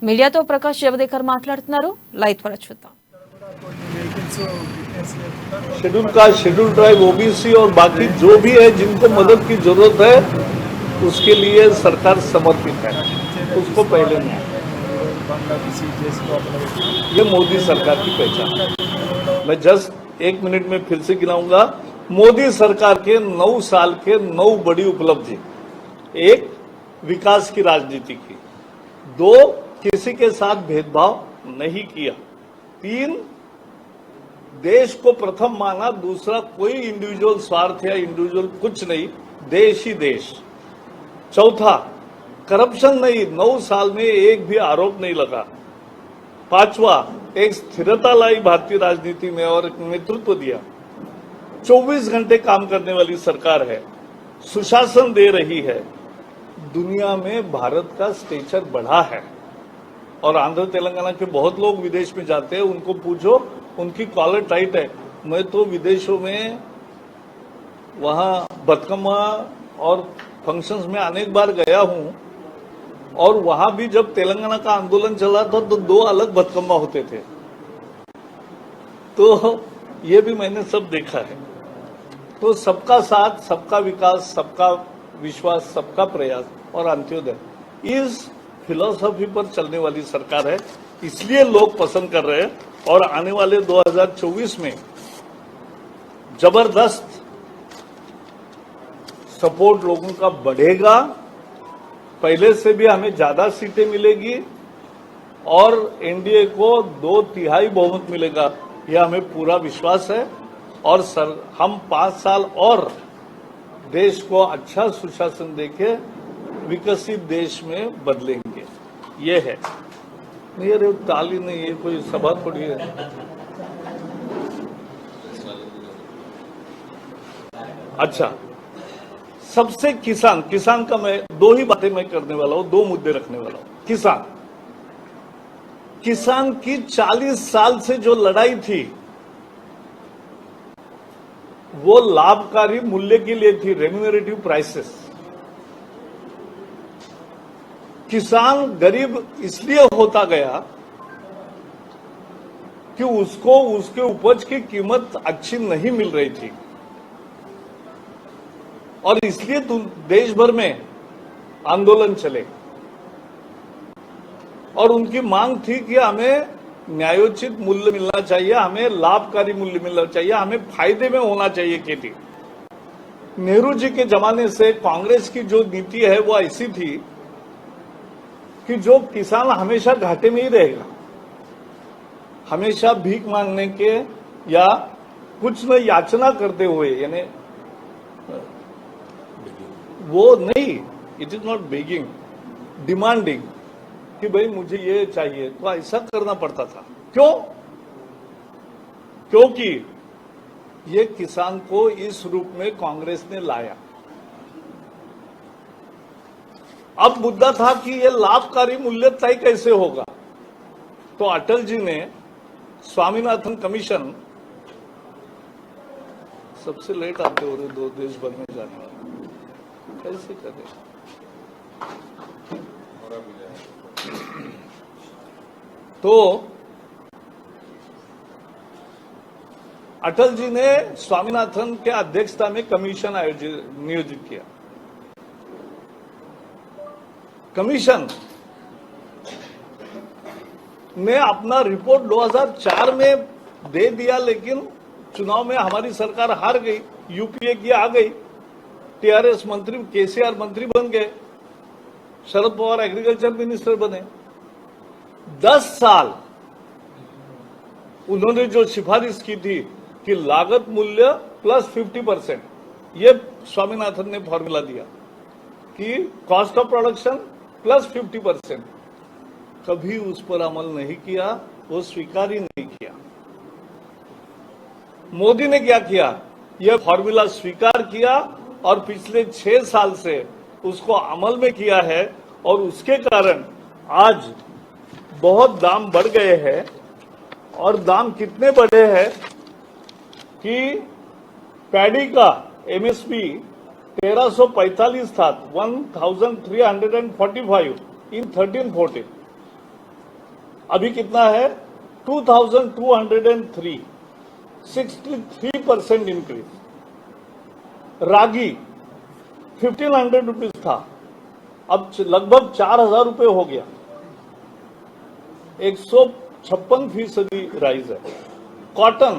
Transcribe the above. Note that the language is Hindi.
మీడియాతో ప్రకాష్ జవదేకర్ మాట్లాడుతున్నారు. లైవ్ ద్వారా చూద్దాం. Schedule caste, schedule tribe, OBC और बाकी जो भी है जिनको मदद की जरूरत है उसके लिए सरकार समर्पित है, उसको पहले नहीं। ये मोदी सरकार की पहचान है। मैं जस्ट 1 मिनट में फिर से गिनाऊंगा। मोदी सरकार के 9 साल के 9 बड़ी उपलब्धि। 1, विकास की राजनीति की। 2, किसी के साथ भेदभाव नहीं किया। 3, देश को प्रथम माना। दूसरा, कोई इंडिविजुअल स्वार्थ या इंडिविजुअल कुछ नहीं, देश ही देश। चौथा, करप्शन नहीं, 9 साल में एक भी आरोप नहीं लगा। 5वां, एक स्थिरता लाई भारतीय राजनीति में और नेतृत्व दिया। 24 घंटे काम करने वाली सरकार है, सुशासन दे रही है। दुनिया में भारत का स्टेचर बढ़ा है। और आंध्र तेलंगाना के बहुत लोग विदेश में जाते हैं, उनको पूछो, उनकी कॉलर टाइट है। मैं तो विदेशों में वहां बतकम्मा और फंक्शंस में अनेक बार गया हूं, और वहां भी जब तेलंगाना का आंदोलन चला था तो 2 अलग बतकम्मा होते थे। तो ये भी मैंने सब देखा है। तो सबका साथ, सबका विकास, सबका विश्वास, सबका प्रयास और अंत्योदय, इस फिलॉसफी पर चलने वाली सरकार है। इसलिए लोग पसंद कर रहे हैं। और आने वाले 2024 में जबरदस्त सपोर्ट लोगों का बढ़ेगा। पहले से भी हमें ज्यादा सीटें मिलेगी और एनडीए को 2/3 बहुमत मिलेगा, यह हमें पूरा विश्वास है। और हम 5 साल और देश को अच्छा सुशासन देके विकसित देश में बदलेंगे। ये है। नहीं, अरे ताली नहीं, ये कोई सभा थोड़ी है। अच्छा, सबसे किसान का मैं 2 ही बातें मैं करने वाला हूं, 2 मुद्दे रखने वाला हूं। किसान की 40 साल से जो लड़ाई थी वो लाभकारी मूल्य के लिए थी, रेम्यूनरेटिव प्राइसेस। किसान गरीब इसलिए होता गया कि उसको उसके उपज की कीमत अच्छी नहीं मिल रही थी, और इसलिए देश भर में आंदोलन चले। और उनकी मांग थी कि हमें न्यायोचित मूल्य मिलना चाहिए, हमें लाभकारी मूल्य मिलना चाहिए, हमें फायदे में होना चाहिए खेती। नेहरू जी के जमाने से कांग्रेस की जो नीति है वो ऐसी थी कि जो किसान हमेशा घाटे में ही रहेगा, हमेशा भीख मांगने के या कुछ न याचना करते हुए, यानी वो नहीं, it is not begging, demanding कि भाई मुझे ये चाहिए, तो ऐसा करना पड़ता था। क्यों? क्योंकि ये किसान को इस रूप में कांग्रेस ने लाया। अब मुद्दा था कि ये लाभकारी मूल्य तय कैसे होगा। तो अटल जी ने स्वामीनाथन कमीशन, सबसे लेट आते हो रहे 2 देश भर में जाने वाले, कैसे करें? तो अटल जी ने स्वामीनाथन के अध्यक्षता में कमीशन नियोजित किया। कमीशन ने अपना रिपोर्ट 2004 में दे दिया, लेकिन चुनाव में हमारी सरकार हार गई, यूपीए की आ गई, टीआरएस मंत्री, केसीआर मंत्री बन गए, शरद पवार एग्रीकल्चर मिनिस्टर बने। 10 साल उन्होंने जो सिफारिश की थी कि लागत मूल्य प्लस 50%, ये स्वामीनाथन ने फॉर्मूला दिया कि कॉस्ट ऑफ प्रोडक्शन प्लस 50%, कभी उस पर अमल नहीं किया, वो स्वीकार ही नहीं किया। मोदी ने क्या किया? यह फॉर्मूला स्वीकार किया और पिछले 6 साल से उसको अमल में किया है, और उसके कारण आज बहुत दाम बढ़ गए हैं। और दाम कितने बढ़े हैं कि पैडी का एमएसपी 1345 था, 1345 इन 1314, अभी कितना है 2203, 63% इंक्रीज। रागी 1500 रुपीज था, अब लगभग 4000 रुपये हो गया, 156% राइज है। कॉटन